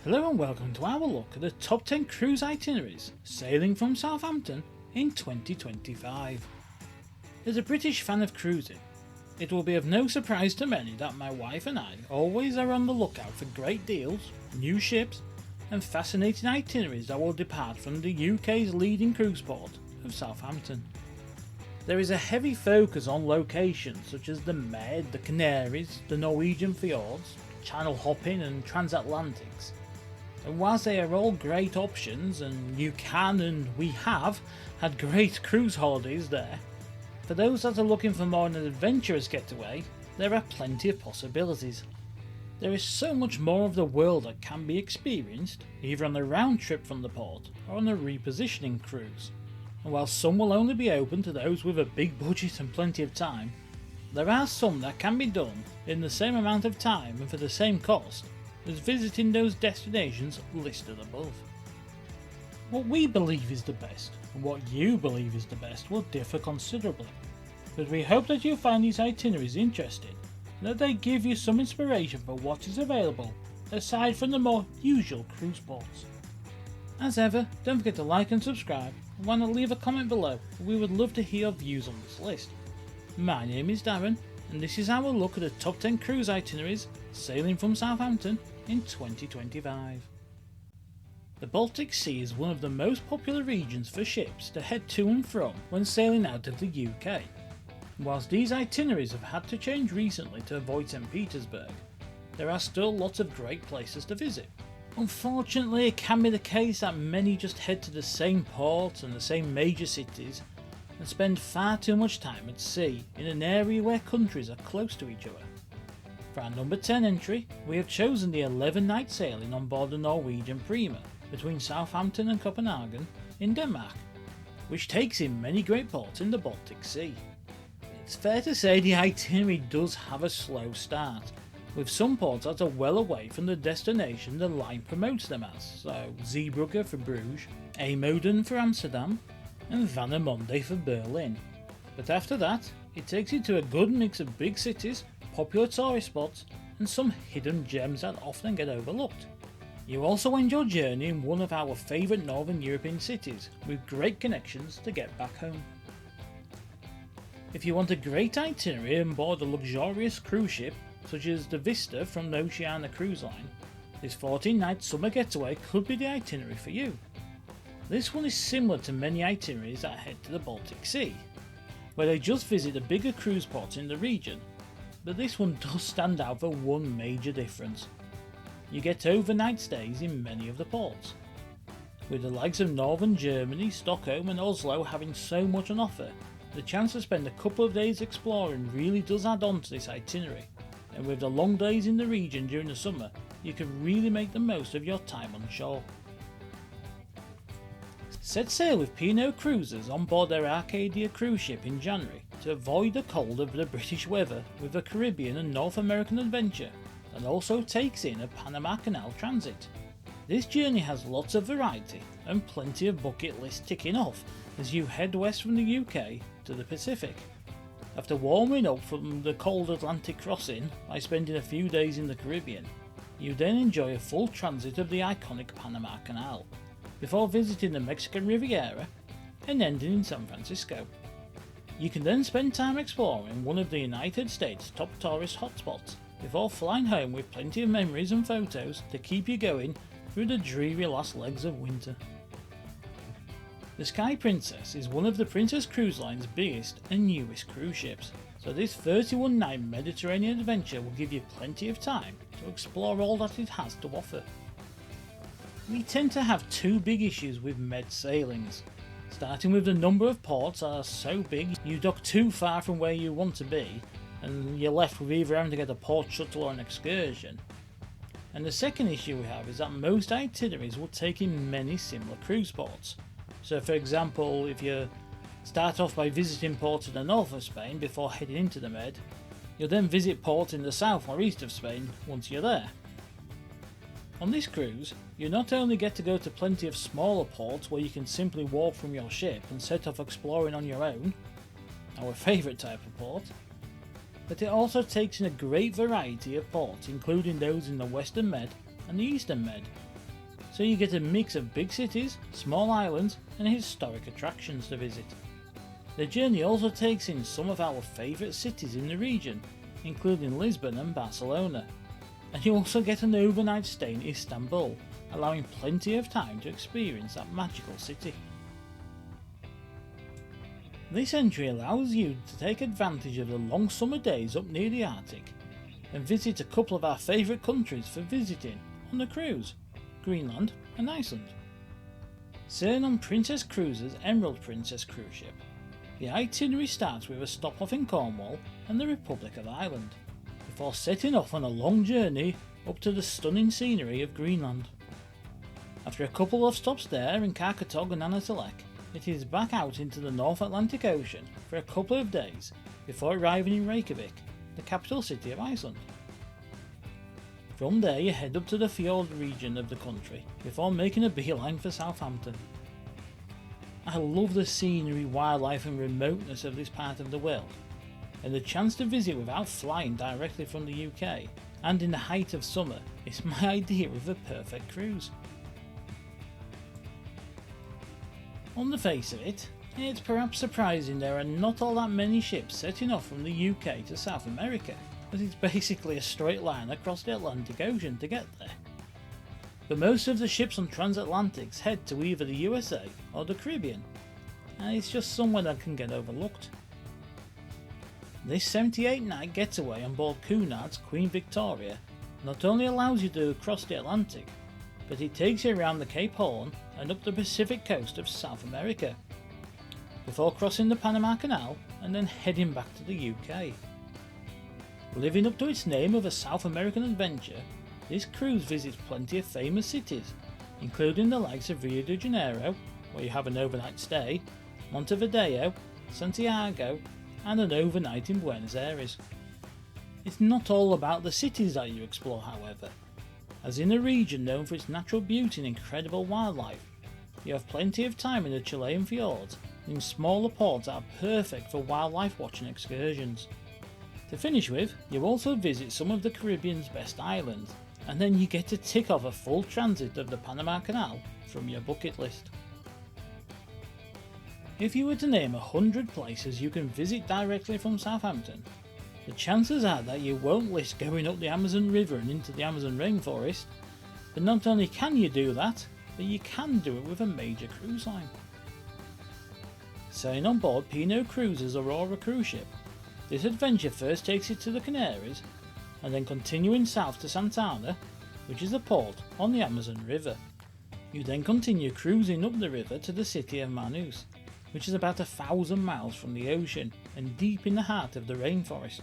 Hello and welcome to our look at the top 10 cruise itineraries sailing from Southampton in 2025. As a British fan of cruising, it will be of no surprise to many that my wife and I always are on the lookout for great deals, new ships and fascinating itineraries that will depart from the UK's leading cruise port of Southampton. There is a heavy focus on locations such as the Med, the Canaries, the Norwegian Fjords, channel hopping and transatlantics. And whilst they are all great options and you can and we have had great cruise holidays there, for those that are looking for more an adventurous getaway, there are plenty of possibilities. There is so much more of the world that can be experienced, either on a round trip from the port or on a repositioning cruise. And while some will only be open to those with a big budget and plenty of time, there are some that can be done in the same amount of time and for the same cost as visiting those destinations listed above. What we believe is the best and what you believe is the best will differ considerably, but we hope that you find these itineraries interesting and that they give you some inspiration for what is available aside from the more usual cruise ports. As ever, don't forget to like and subscribe, and why not leave a comment below, we would love to hear your views on this list. My name is Darren, and this is our look at the top 10 cruise itineraries sailing from Southampton in 2025. The Baltic Sea is one of the most popular regions for ships to head to and from when sailing out of the UK. Whilst these itineraries have had to change recently to avoid St. Petersburg, there are still lots of great places to visit. Unfortunately, it can be the case that many just head to the same ports and the same major cities and spend far too much time at sea in an area where countries are close to each other. For our number 10 entry, we have chosen the 11-night sailing on board the Norwegian Prima between Southampton and Copenhagen in Denmark, which takes in many great ports in the Baltic Sea. It's fair to say the itinerary does have a slow start, with some ports that are well away from the destination the line promotes them as, so Zeebrugge for Bruges, Amoden for Amsterdam, and Vandermonde for Berlin. But after that, it takes you to a good mix of big cities, popular tourist spots, and some hidden gems that often get overlooked. You also enjoy journeying in one of our favourite Northern European cities, with great connections to get back home. If you want a great itinerary on board a luxurious cruise ship, such as the Vista from the Oceania Cruise Line, this 14-night summer getaway could be the itinerary for you. This one is similar to many itineraries that head to the Baltic Sea, where they just visit the bigger cruise ports in the region, but this one does stand out for one major difference. You get overnight stays in many of the ports. With the likes of Northern Germany, Stockholm and Oslo having so much on offer, the chance to spend a couple of days exploring really does add on to this itinerary, and with the long days in the region during the summer, you can really make the most of your time on shore. Set sail with P&O Cruises on board their Arcadia cruise ship in January to avoid the cold of the British weather with a Caribbean and North American adventure, and also takes in a Panama Canal transit. This journey has lots of variety and plenty of bucket list ticking off as you head west from the UK to the Pacific. After warming up from the cold Atlantic crossing by spending a few days in the Caribbean, you then enjoy a full transit of the iconic Panama Canal, before visiting the Mexican Riviera and ending in San Francisco. You can then spend time exploring one of the United States' top tourist hotspots before flying home with plenty of memories and photos to keep you going through the dreary last legs of winter. The Sky Princess is one of the Princess Cruise Line's biggest and newest cruise ships, so this 31-night Mediterranean adventure will give you plenty of time to explore all that it has to offer. We tend to have two big issues with Med sailings, starting with the number of ports that are so big you dock too far from where you want to be and you're left with either having to get a port shuttle or an excursion. And the second issue we have is that most itineraries will take in many similar cruise ports. So for example, if you start off by visiting ports in the north of Spain before heading into the Med, you'll then visit ports in the south or east of Spain once you're there. On this cruise, you not only get to go to plenty of smaller ports where you can simply walk from your ship and set off exploring on your own, our favourite type of port, but it also takes in a great variety of ports, including those in the Western Med and the Eastern Med, so you get a mix of big cities, small islands and historic attractions to visit. The journey also takes in some of our favourite cities in the region, including Lisbon and Barcelona, and you also get an overnight stay in Istanbul, allowing plenty of time to experience that magical city. This entry allows you to take advantage of the long summer days up near the Arctic and visit a couple of our favourite countries for visiting on a cruise, Greenland and Iceland. Sailing on Princess Cruises' Emerald Princess cruise ship, the itinerary starts with a stop off in Cornwall and the Republic of Ireland, before setting off on a long journey up to the stunning scenery of Greenland. After a couple of stops there in Karkatog and Anatolek, it is back out into the North Atlantic Ocean for a couple of days before arriving in Reykjavik, the capital city of Iceland. From there you head up to the fjord region of the country before making a beeline for Southampton. I love the scenery, wildlife and remoteness of this part of the world, and the chance to visit without flying directly from the UK and in the height of summer is my idea of a perfect cruise. On the face of it, it's perhaps surprising there are not all that many ships setting off from the UK to South America, as it's basically a straight line across the Atlantic Ocean to get there. But most of the ships on transatlantics head to either the USA or the Caribbean, and it's just somewhere that can get overlooked. This 78-night getaway on board Cunard's Queen Victoria not only allows you to cross the Atlantic, but it takes you around the Cape Horn and up the Pacific coast of South America, before crossing the Panama Canal and then heading back to the UK. Living up to its name of a South American adventure, this cruise visits plenty of famous cities, including the likes of Rio de Janeiro, where you have an overnight stay, Montevideo, Santiago, and an overnight in Buenos Aires. It's not all about the cities that you explore, however, as in a region known for its natural beauty and incredible wildlife, you have plenty of time in the Chilean fjords and in smaller ports that are perfect for wildlife watching excursions. To finish with, you also visit some of the Caribbean's best islands, and then you get to tick off a full transit of the Panama Canal from your bucket list. If you were to name 100 places you can visit directly from Southampton, the chances are that you won't list going up the Amazon River and into the Amazon rainforest, but not only can you do that, but you can do it with a major cruise line. Sailing on board P&O Cruises' Aurora cruise ship, this adventure first takes you to the Canaries, and then continuing south to Santa Ana, which is a port on the Amazon River. You then continue cruising up the river to the city of Manus, which is about 1,000 miles from the ocean and deep in the heart of the rainforest.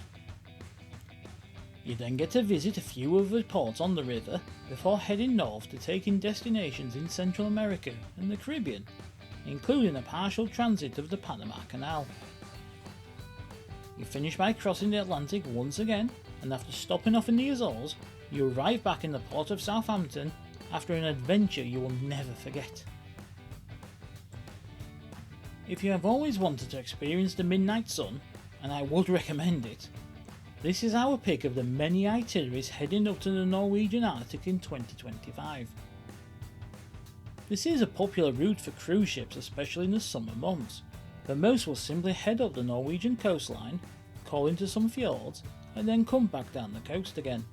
You then get to visit a few of the ports on the river before heading north to take in destinations in Central America and the Caribbean, including a partial transit of the Panama Canal. You finish by crossing the Atlantic once again, and after stopping off in the Azores, you arrive back in the port of Southampton after an adventure you will never forget. If you have always wanted to experience the midnight sun, and I would recommend it, this is our pick of the many itineraries heading up to the Norwegian Arctic in 2025. This is a popular route for cruise ships, especially in the summer months, but most will simply head up the Norwegian coastline, call into some fjords, and then come back down the coast again.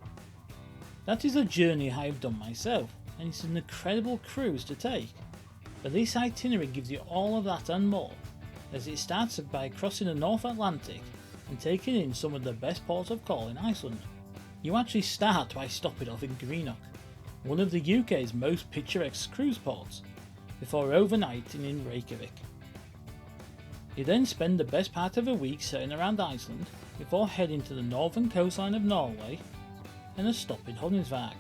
That is a journey I have done myself, and it's an incredible cruise to take, but this itinerary gives you all of that and more, as it starts by crossing the North Atlantic and taking in some of the best ports of call in Iceland. You actually start by stopping off in Greenock, one of the UK's most picturesque cruise ports, before overnighting in Reykjavik. You then spend the best part of a week sailing around Iceland before heading to the northern coastline of Norway and a stop in Honningsvåg.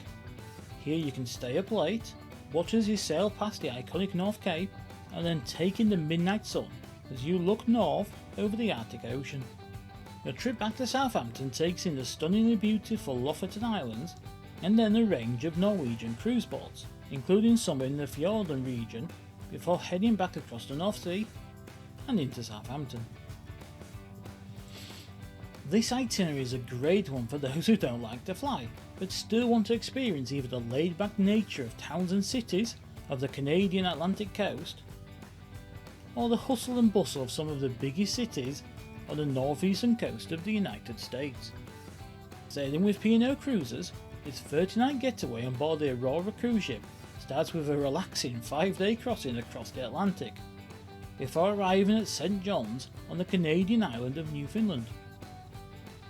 Here you can stay up late, watch as you sail past the iconic North Cape, and then take in the midnight sun as you look north over the Arctic Ocean. Your trip back to Southampton takes in the stunningly beautiful Lofoten Islands and then a range of Norwegian cruise ports, including some in the Fjorden region, before heading back across the North Sea and into Southampton. This itinerary is a great one for those who don't like to fly, but still want to experience either the laid-back nature of towns and cities of the Canadian Atlantic coast, or the hustle and bustle of some of the biggest cities on the northeastern coast of the United States. Sailing with P&O Cruises, its 30-night getaway on board the Aurora cruise ship starts with a relaxing 5-day crossing across the Atlantic, before arriving at St John's on the Canadian island of Newfoundland.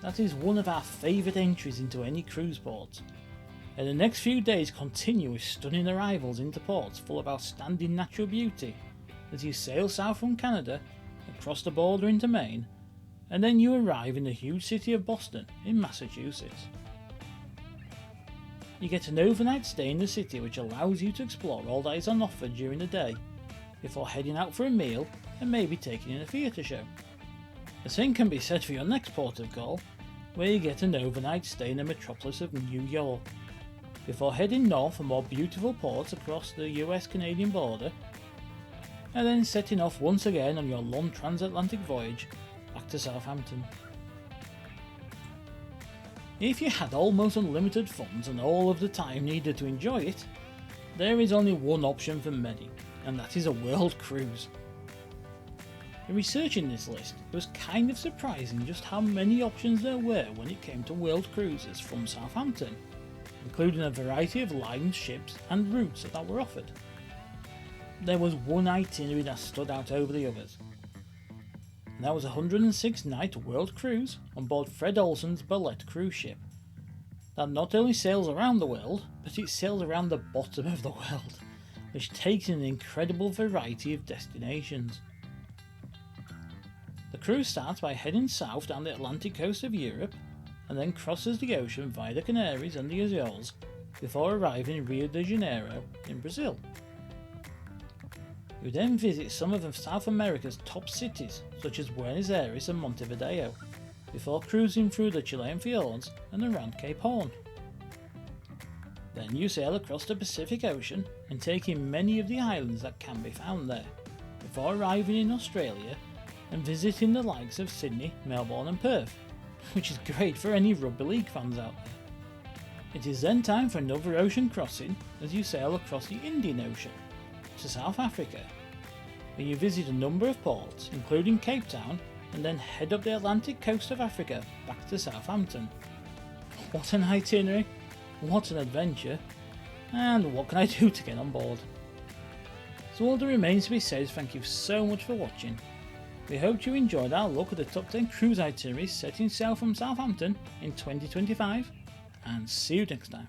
That is one of our favourite entries into any cruise port, and the next few days continue with stunning arrivals into ports full of outstanding natural beauty as you sail south from Canada, across the border into Maine, and then you arrive in the huge city of Boston in Massachusetts. You get an overnight stay in the city which allows you to explore all that is on offer during the day, before heading out for a meal and maybe taking in a theatre show. The same can be said for your next port of call, where you get an overnight stay in the metropolis of New York, before heading north for more beautiful ports across the US-Canadian border, and then setting off once again on your long transatlantic voyage back to Southampton. If you had almost unlimited funds and all of the time needed to enjoy it, there is only one option for many, and that is a world cruise. In researching this list, it was kind of surprising just how many options there were when it came to world cruises from Southampton, including a variety of lines, ships and routes that were offered. There was one itinerary that stood out over the others, and that was a 106-night world cruise on board Fred Olsen's Ballet cruise ship, that not only sails around the world, but it sails around the bottom of the world, which takes in an incredible variety of destinations. The cruise starts by heading south down the Atlantic coast of Europe, and then crosses the ocean via the Canaries and the Azores, before arriving in Rio de Janeiro in Brazil. You then visit some of South America's top cities such as Buenos Aires and Montevideo, before cruising through the Chilean fjords and around Cape Horn. Then you sail across the Pacific Ocean and take in many of the islands that can be found there, before arriving in Australia and visiting the likes of Sydney, Melbourne and Perth, which is great for any rugby league fans out there. It is then time for another ocean crossing as you sail across the Indian Ocean to South Africa, where you visit a number of ports including Cape Town, and then head up the Atlantic coast of Africa back to Southampton. What an itinerary, what an adventure, and what can I do to get on board? So all that remains to be said is thank you so much for watching. We hope you enjoyed our look at the top 10 cruise itineraries setting sail from Southampton in 2025, and see you next time.